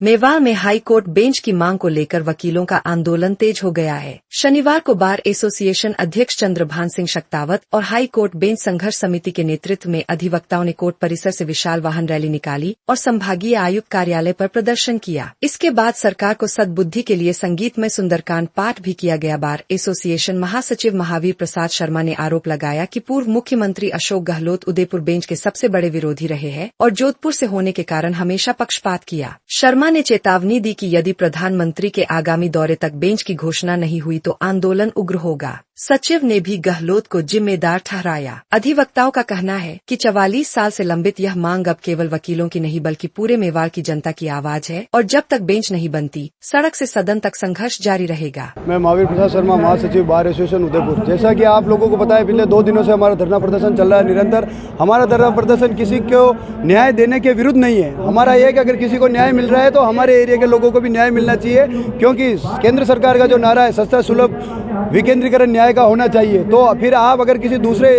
मेवाड़ में high court bench की मांग को लेकर वकीलों का आंदोलन तेज हो गया है। शनिवार को बार एसोसिएशन अध्यक्ष चंद्रभान सिंह शक्तावत और हाई कोर्ट बेंच संघर्ष समिति के नेतृत्व में अधिवक्ताओं ने कोर्ट परिसर से विशाल वाहन रैली निकाली और संभागीय आयुक्त कार्यालय पर प्रदर्शन किया। इसके बाद सरकार को सद्बुद्धि के लिए संगीतमय सुंदरकांड पाठ भी किया गया। बार एसोसिएशन महासचिव महावीर प्रसाद शर्मा ने आरोप लगाया कि पूर्व मुख्यमंत्री अशोक गहलोत उदयपुर बेंच के सबसे बड़े विरोधी रहे हैं और जोधपुर से होने के कारण हमेशा पक्षपात किया। शर्मा ने चेतावनी दी कि यदि प्रधानमंत्री के आगामी दौरे तक बेंच की घोषणा नहीं हुई तो आंदोलन उग्र होगा। सचिव ने भी गहलोत को जिम्मेदार ठहराया। अधिवक्ताओं का कहना है कि 44 साल से लंबित यह मांग अब केवल वकीलों की नहीं बल्कि पूरे मेवाड़ की जनता की आवाज है और जब तक बेंच नहीं बनती सड़क से सदन तक संघर्ष जारी रहेगा। मैं महावीर प्रसाद शर्मा, महासचिव बार एसोसिएशन उदयपुर। जैसा कि आप लोगों को पता है, पिछले 2 दिनों से हमारा धरना प्रदर्शन चल रहा है निरंतर। हमारा धरना प्रदर्शन किसी को न्याय देने के विरुद्ध नहीं है। हमारा ये कि अगर किसी को न्याय मिल रहा है तो हमारे एरिया के लोगों को भी न्याय मिलना चाहिए, क्योंकि केंद्र सरकार का जो नारा है सस्ता सुलभ विकेंद्रीकरण न्याय का होना चाहिए। तो फिर आप अगर किसी दूसरे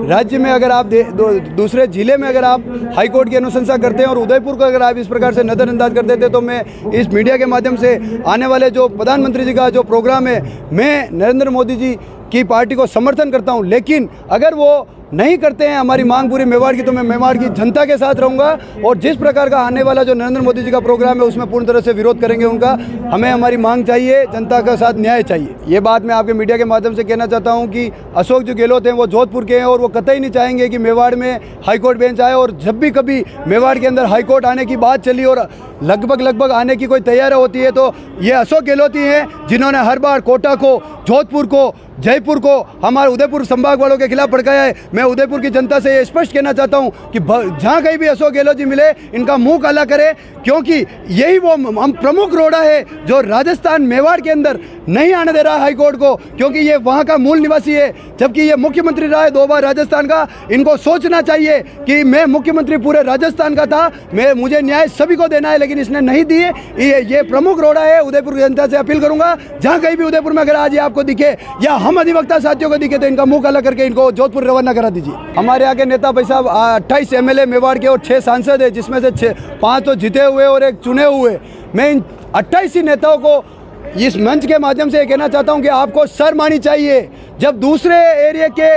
राज्य में, अगर आप दूसरे जिले में अगर आप हाई कोर्ट की अनुशंसा करते हैं और उदयपुर को अगर आप इस प्रकार से नज़रअंदाज कर देते, तो मैं इस मीडिया के माध्यम से आने वाले जो प्रधानमंत्री जी का जो प्रोग्राम है, मैं नरेंद्र मोदी जी की पार्टी को समर्थन करता हूं। लेकिन अगर वो नहीं करते हैं हमारी मांग पूरी मेवाड़ की, तो मैं मेवाड़ की जनता के साथ रहूंगा और जिस प्रकार का आने वाला जो नरेंद्र मोदी जी का प्रोग्राम है उसमें पूर्ण तरह से विरोध करेंगे उनका। हमें हमारी मांग चाहिए, जनता का साथ न्याय चाहिए। ये बात मैं आपके मीडिया के माध्यम से कहना चाहता हूं कि अशोक जो गहलोत हैं वो जोधपुर के हैं और वो कतई नहीं चाहेंगे कि मेवाड़ में हाईकोर्ट बेंच आए। और जब भी कभी मेवाड़ के अंदर हाईकोर्ट आने की बात चली और लगभग आने की कोई तैयारी होती है, तो ये अशोक गहलोत ही हैं जिन्होंने हर बार कोटा को, जोधपुर को, जयपुर को, हमारे उदयपुर संभाग वालों के खिलाफ भड़काया है। मैं उदयपुर की जनता से ये स्पष्ट कहना चाहता हूं कि जहां कहीं भी अशोक गहलोत जी मिले, इनका मुंह काला करे, क्योंकि यही वो हम प्रमुख रोड़ा है जो राजस्थान मेवाड़ के अंदर नहीं आने दे रहा है हाईकोर्ट को, क्योंकि ये वहां का मूल निवासी है, जबकि ये मुख्यमंत्री रहा है 2 बार राजस्थान का। इनको सोचना चाहिए कि मैं मुख्यमंत्री पूरे राजस्थान का था, मुझे न्याय सभी को देना है, लेकिन इसने नहीं दिए। ये प्रमुख रोड़ा है। उदयपुर की जनता से अपील करूंगा, जहां कहीं भी उदयपुर में अगर आज आपको दिखे या हम अधिवक्ता साथियों को दिखे, तो इनका मुंह काला करके इनको जोधपुर रवाना करा दीजिए। हमारे यहाँ के नेता भाई साहब 28 MLA मेवाड़ के और 6 सांसद है, जिसमें से 5 तो जीते हुए और 1 चुने हुए। मैं इन 28 ही नेताओं को इस मंच के माध्यम से कहना चाहता हूं कि आपको शर्म आनी चाहिए। जब दूसरे एरिया के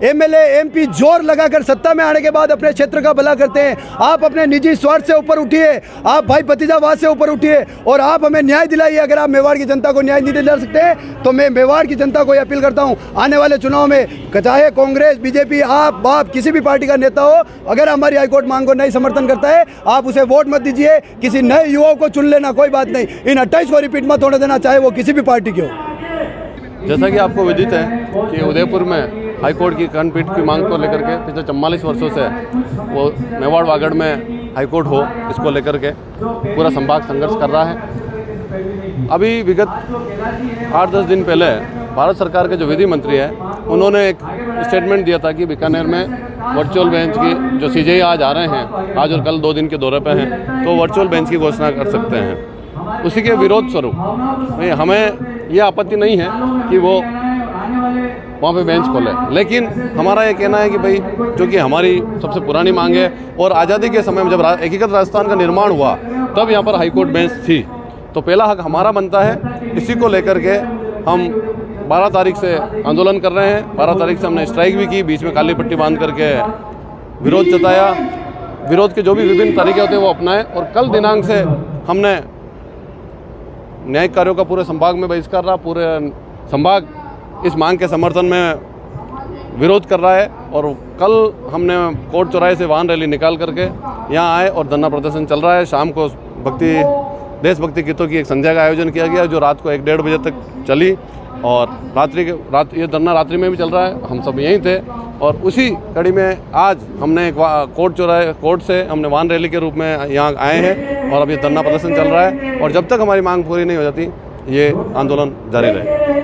MLA MP जोर लगाकर सत्ता में आने के बाद अपने क्षेत्र का भला करते हैं, आप अपने निजी स्वार्थ से ऊपर उठिए, आप भाई भतीजावाद से ऊपर उठिए और आप हमें न्याय दिलाइए। अगर आप मेवाड़ की जनता को न्याय नहीं दिला सकते, तो मैं मेवाड़ की जनता को अपील करता हूं, आने वाले चुनाव में चाहे कांग्रेस, BJP, आप किसी भी पार्टी का नेता हो, अगर हमारी हाईकोर्ट मांग को नहीं समर्थन करता है, आप उसे वोट मत दीजिए, किसी नए युवाओं को चुन लेना, कोई बात नहीं। इन 28 को रिपीट मत होने देना, चाहे वो किसी भी पार्टी के हो। जैसा कि आपको विदित है कि उदयपुर में हाईकोर्ट की खंडपीठ की मांग को लेकर के पिछले 44 वर्षों से वो मेवाड़ वागड़ में हाईकोर्ट हो, इसको लेकर के पूरा संभाग संघर्ष कर रहा है। अभी विगत 8-10 दिन पहले भारत सरकार के जो विधि मंत्री है, उन्होंने एक स्टेटमेंट दिया था कि बीकानेर में वर्चुअल बेंच की जो CJI आज आ रहे हैं, आज और कल 2 दिन के दौरे पे हैं, तो वर्चुअल बेंच की घोषणा कर सकते हैं। उसी के विरोध स्वरूप हमें यह आपत्ति नहीं है कि वो वहाँ पे बेंच खोले, लेकिन हमारा ये कहना है कि भाई, जो कि हमारी सबसे पुरानी मांग है और आज़ादी के समय में जब एकीकृत राजस्थान का निर्माण हुआ तब यहाँ पर हाईकोर्ट बेंच थी, तो पहला हक हमारा बनता है। इसी को लेकर के हम 12 तारीख से आंदोलन कर रहे हैं। 12 तारीख से हमने स्ट्राइक भी की, बीच में काली पट्टी बांध करके विरोध जताया। विरोध के जो भी विभिन्न तरीके होते हैं वो अपनाए और कल दिनांक से हमने न्यायिक कार्यों का पूरे संभाग में बहिष्कार रहा। पूरे संभाग इस मांग के समर्थन में विरोध कर रहा है और कल हमने कोर्ट चौराहे से वाहन रैली निकाल करके यहाँ आए और धरना प्रदर्शन चल रहा है। शाम को देशभक्ति गीतों की एक संध्या का आयोजन किया गया, जो रात को 1-1:30 बजे तक चली और ये धरना रात्रि में भी चल रहा है। हम सब यहीं थे और उसी कड़ी में आज हमने एक कोर्ट से हमने वाहन रैली के रूप में यहाँ आए हैं और अब ये धरना प्रदर्शन चल रहा है और जब तक हमारी मांग पूरी नहीं हो जाती, ये आंदोलन जारी रहेगा।